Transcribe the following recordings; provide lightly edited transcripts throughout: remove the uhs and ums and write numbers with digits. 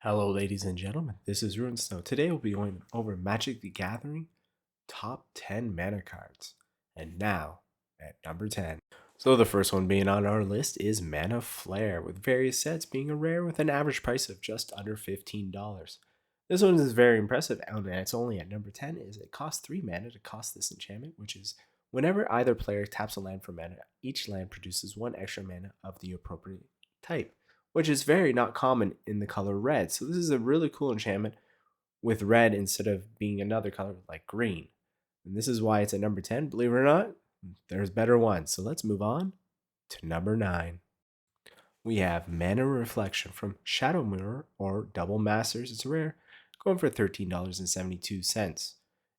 Hello, ladies and gentlemen. This is Ruin Snow. Today we'll be going over Magic the Gathering top 10 mana cards. And now, at number 10. So the first one being on our list is Mana Flare, with various sets being a rare with an average price of just under $15. This one is very impressive, and it's only at number 10, is it costs 3 mana to cost this enchantment, which is whenever either player taps a land for mana, each land produces 1 extra mana of the appropriate type, which is very not common in the color red. So this is a really cool enchantment with red instead of being another color like green. And this is why it's at number 10. Believe it or not, there's better ones. So let's move on to number 9. We have Mana Reflection from Shadow Mirror or Double Masters. It's rare, going for $13.72.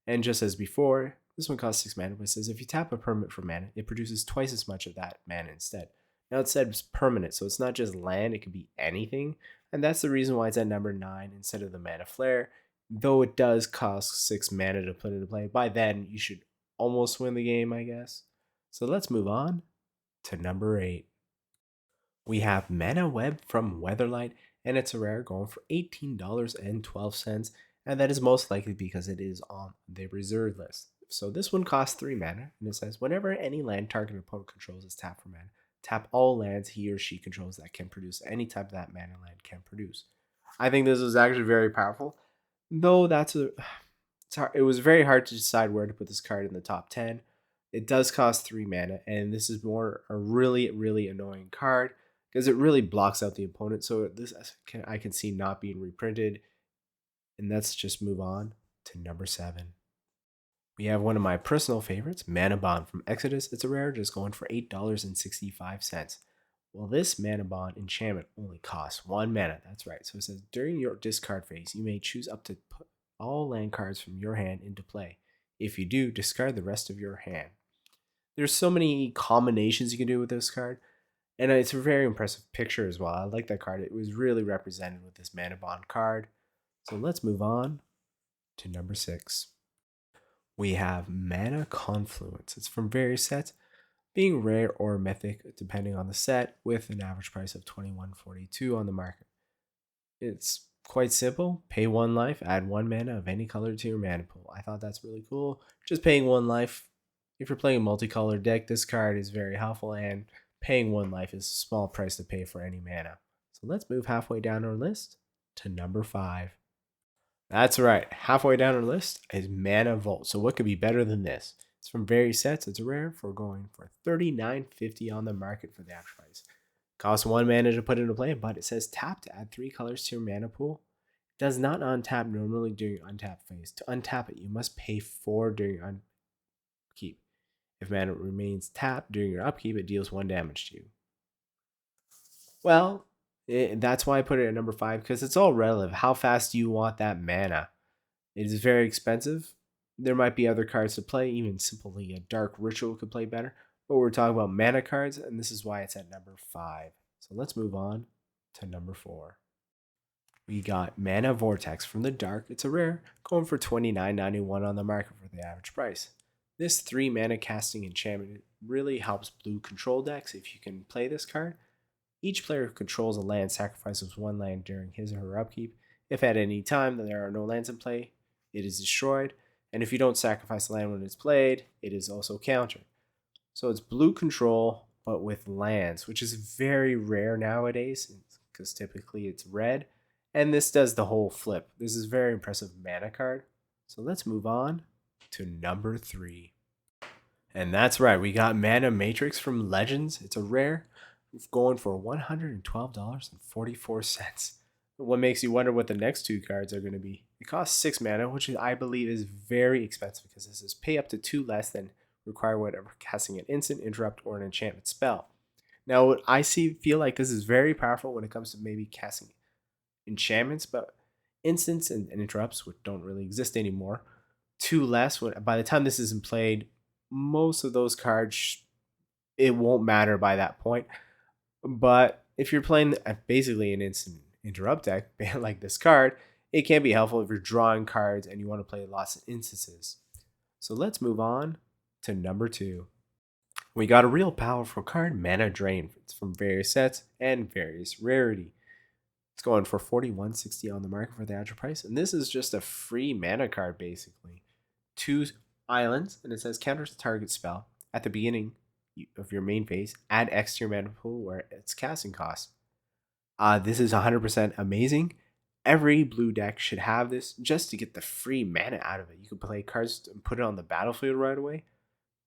And just as before, this one costs 6 mana, but it says if you tap a permanent for mana, it produces twice as much of that mana instead. Now it said it's permanent, so it's not just land, it could be anything. And that's the reason why it's at number 9 instead of the Mana Flare. Though it does cost 6 mana to put into play, by then you should almost win the game, I guess. So let's move on to number 8. We have Mana Web from Weatherlight, and it's a rare going for $18.12, and that is most likely because it is on the reserve list. So this one costs 3 mana, and it says whenever any land target opponent controls is tapped for mana, tap all lands he or she controls that can produce any type that mana land can produce. I think this is actually very powerful, though it was very hard to decide where to put this card in the top 10. It does cost 3 mana, and this is more a really annoying card because it really blocks out the opponent. So I can see not being reprinted. And let's just move on to number 7. We have one of my personal favorites, Mana Bond from Exodus. It's a rare, just going for $8.65. Well, this Mana Bond enchantment only costs 1 mana. That's right. So it says during your discard phase, you may choose up to put all land cards from your hand into play. If you do, discard the rest of your hand. There's so many combinations you can do with this card. And it's a very impressive picture as well. I like that card. It was really represented with this Mana Bond card. So let's move on to number 6. We have Mana Confluence. It's from various sets, being rare or mythic depending on the set, with an average price of $21.42 on the market. It's quite simple. Pay 1 life, add 1 mana of any color to your mana pool. I thought that's really cool. Just paying 1 life. If you're playing a multicolored deck, this card is very helpful, and paying 1 life is a small price to pay for any mana. So let's move halfway down our list to number 5. That's right, halfway down our list is Mana Vault. So what could be better than this? It's from various sets. It's rare for going for $39.50 on the market for the actual price. Costs 1 mana to put into play, but it says tap to add 3 colors to your mana pool. It does not untap normally during untap phase. To untap it, you must pay 4 during upkeep. If mana remains tapped during your upkeep, it deals 1 damage to you. Well, that's why I put it at number 5, because it's all relative. How fast do you want that mana? It is very expensive. There might be other cards to play, even simply a Dark Ritual could play better. But we're talking about mana cards, and this is why it's at number 5. So let's move on to number 4. We got Mana Vortex from the Dark. It's a rare, going for $29.91 on the market for the average price. This 3 mana casting enchantment really helps blue control decks if you can play this card. Each player who controls a land sacrifices 1 land during his or her upkeep. If at any time there are no lands in play, it is destroyed. And if you don't sacrifice a land when it's played, it is also countered. So it's blue control, but with lands, which is very rare nowadays, because typically it's red. And this does the whole flip. This is a very impressive mana card. So let's move on to number 3. And that's right, we got Mana Matrix from Legends. It's a rare, going for $112.44. What makes you wonder what the next 2 cards are going to be? It costs 6 mana, which I believe is very expensive because this is pay up to 2 less than require whatever casting an instant, interrupt, or an enchantment spell. Now, what I feel like this is very powerful when it comes to maybe casting enchantments, but instants and interrupts, which don't really exist anymore, 2 less. By the time this isn't played, most of those cards, it won't matter by that point. But if you're playing basically an instant interrupt deck like this card, it can be helpful if you're drawing cards and you want to play lots of instances. So let's move on to number 2. We got a real powerful card, Mana Drain. It's from various sets and various rarity. It's going for 41.60 on the market for the actual price. And this is just a free mana card, basically. 2 islands, and it says counters the target spell at the beginning of your main phase. Add X to your mana pool where it's casting cost. This is 100% amazing. Every blue deck should have this just to get the free mana out of it. You can play cards and put it on the battlefield right away.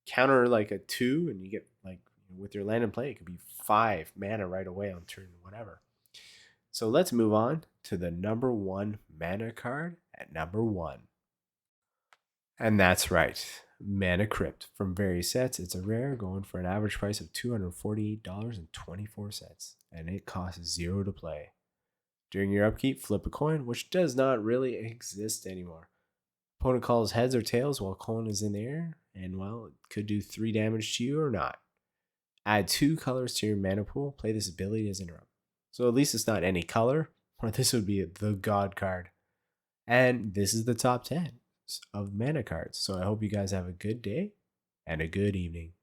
Counter like a 2, and you get like with your land and play, it could be 5 mana right away on turn whatever. So let's move on to the number 1 mana card at number 1. And that's right, Mana Crypt from various sets. It's a rare going for an average price of $248.24, and it costs 0 to play. During your upkeep, flip a coin, which does not really exist anymore. Opponent calls heads or tails while coin is in the air, and well, it could do 3 damage to you or not. Add 2 colors to your mana pool, play this ability as interrupt. So at least it's not any color, or this would be the god card. And this is the top 10 of mana cards. So I hope you guys have a good day and a good evening.